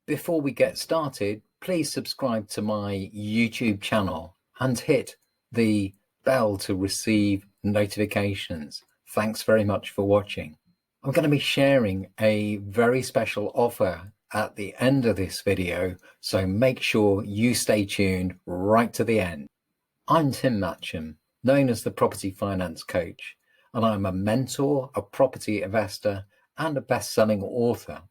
Before we get started, please subscribe to my YouTube channel and hit the bell to receive notifications. Thanks very much for watching. I'm going to be sharing a very special offer at the end of this video, so make sure you stay tuned right to the end. I'm Tim Matcham, known as the Property Finance Coach, and I'm a mentor, a property investor, and a best-selling author.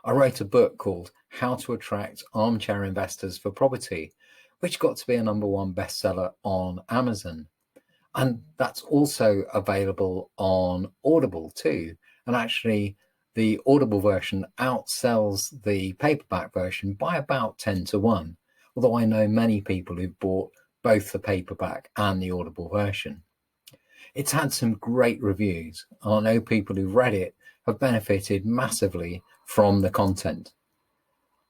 I wrote a book called How to Attract Armchair Investors for Property, which got to be a #1 bestseller on Amazon. And that's also available on Audible too. And actually, the Audible version outsells the paperback version by about 10 to 1, although I know many people who've bought both the paperback and the Audible version. It's had some great reviews, and I know people who've read it have benefited massively from the content.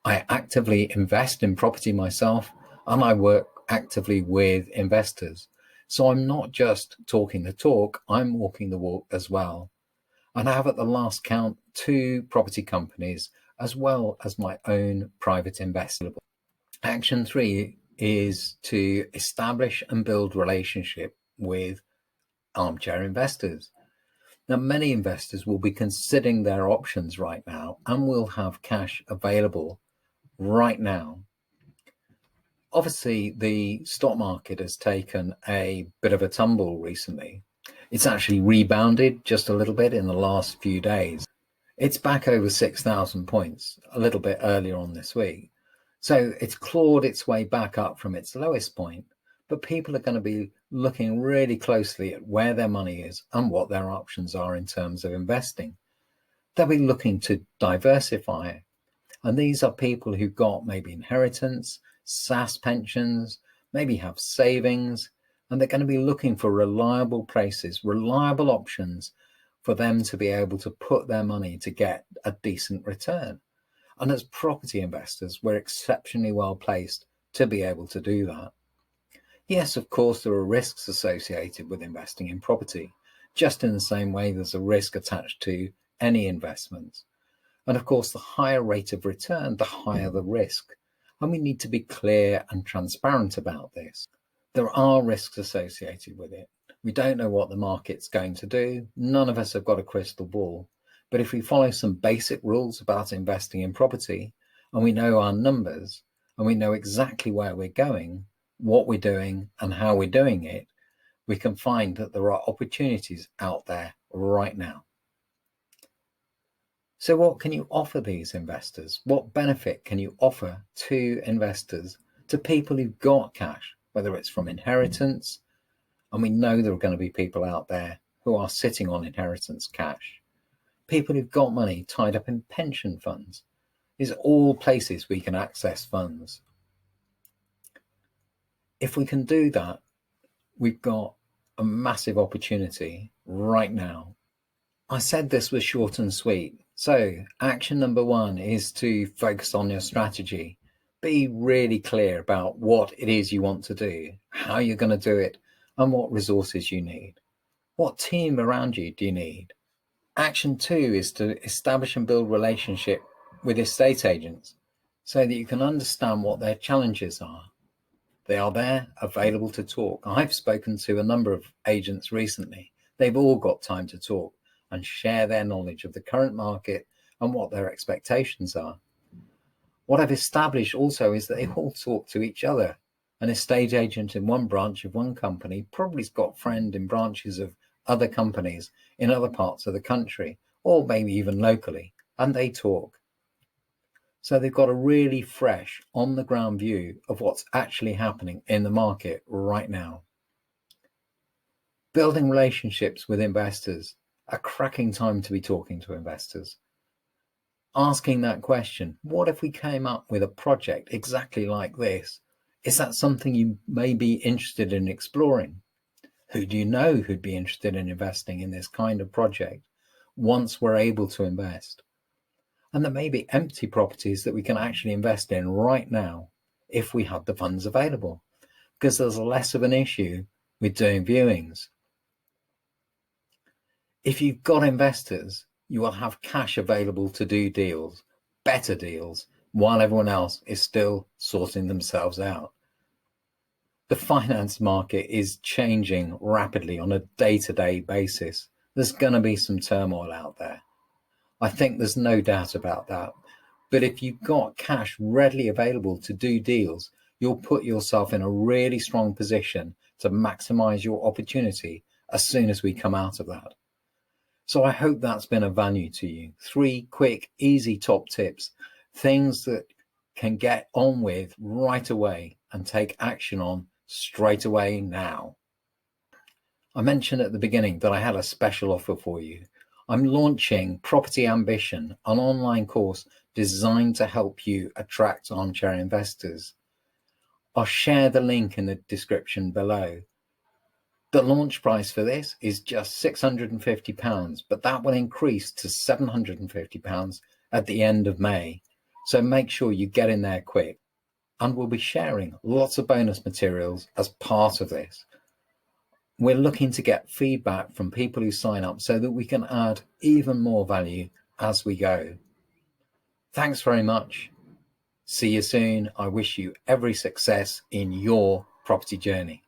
I actively invest in property myself, and I work actively with investors. So I'm not just talking the talk, I'm walking the walk as well. And I have at the last count 2 property companies, as well as my own private investment. Action 3 is to establish and build relationship with armchair investors. Now, many investors will be considering their options right now and will have cash available right now. Obviously, the stock market has taken a bit of a tumble recently. It's actually rebounded just a little bit in the last few days. It's back over 6,000 points a little bit earlier on this week. So it's clawed its way back up from its lowest point, but people are going to be looking really closely at where their money is and what their options are in terms of investing. They'll be looking to diversify. And these are people who've got maybe inheritance, SAS pensions, maybe have savings, and they're going to be looking for reliable places, reliable options for them to be able to put their money to get a decent return. And as property investors, we're exceptionally well placed to be able to do that. Yes, of course, there are risks associated with investing in property, just in the same way there's a risk attached to any investment. And of course, the higher rate of return, the higher the risk. And we need to be clear and transparent about this. There are risks associated with it. We don't know what the market's going to do. None of us have got a crystal ball. But if we follow some basic rules about investing in property, and we know our numbers, and we know exactly where we're going, what we're doing and how we're doing it, we can find that there are opportunities out there right now. So what can you offer these investors? What benefit can you offer to investors, to people who've got cash, whether it's from inheritance, and we know there are going to be people out there who are sitting on inheritance cash, people who've got money tied up in pension funds. These are all places we can access funds. If we can do that, we've got a massive opportunity right now. I said this was short and sweet. So action number 1 is to focus on your strategy. Be really clear about what it is you want to do, how you're going to do it, and what resources you need. What team around you do you need? Action 2 is to establish and build relationship with estate agents so that you can understand what their challenges are. They are there, available to talk. I've spoken to a number of agents recently. They've all got time to talk and share their knowledge of the current market and what their expectations are. What I've established also is that they all talk to each other. An estate agent in one branch of one company probably's got friends in branches of other companies in other parts of the country, or maybe even locally, and they talk. So they've got a really fresh, on-the-ground view of what's actually happening in the market right now. Building relationships with investors, a cracking time to be talking to investors. Asking that question, what if we came up with a project exactly like this? Is that something you may be interested in exploring? Who do you know who'd be interested in investing in this kind of project once we're able to invest? And there may be empty properties that we can actually invest in right now if we have the funds available, because there's less of an issue with doing viewings. If you've got investors, you will have cash available to do deals, better deals, while everyone else is still sorting themselves out. The finance market is changing rapidly on a day-to-day basis. There's going to be some turmoil out there. I think there's no doubt about that. But if you've got cash readily available to do deals, you'll put yourself in a really strong position to maximize your opportunity as soon as we come out of that. So I hope that's been of value to you. 3 quick, easy top tips, things that can get on with right away and take action on straight away now. I mentioned at the beginning that I had a special offer for you. I'm launching Property Ambition, an online course designed to help you attract armchair investors. I'll share the link in the description below. The launch price for this is just £650, but that will increase to £750 at the end of May. So make sure you get in there quick. And we'll be sharing lots of bonus materials as part of this. We're looking to get feedback from people who sign up so that we can add even more value as we go. Thanks very much. See you soon. I wish you every success in your property journey.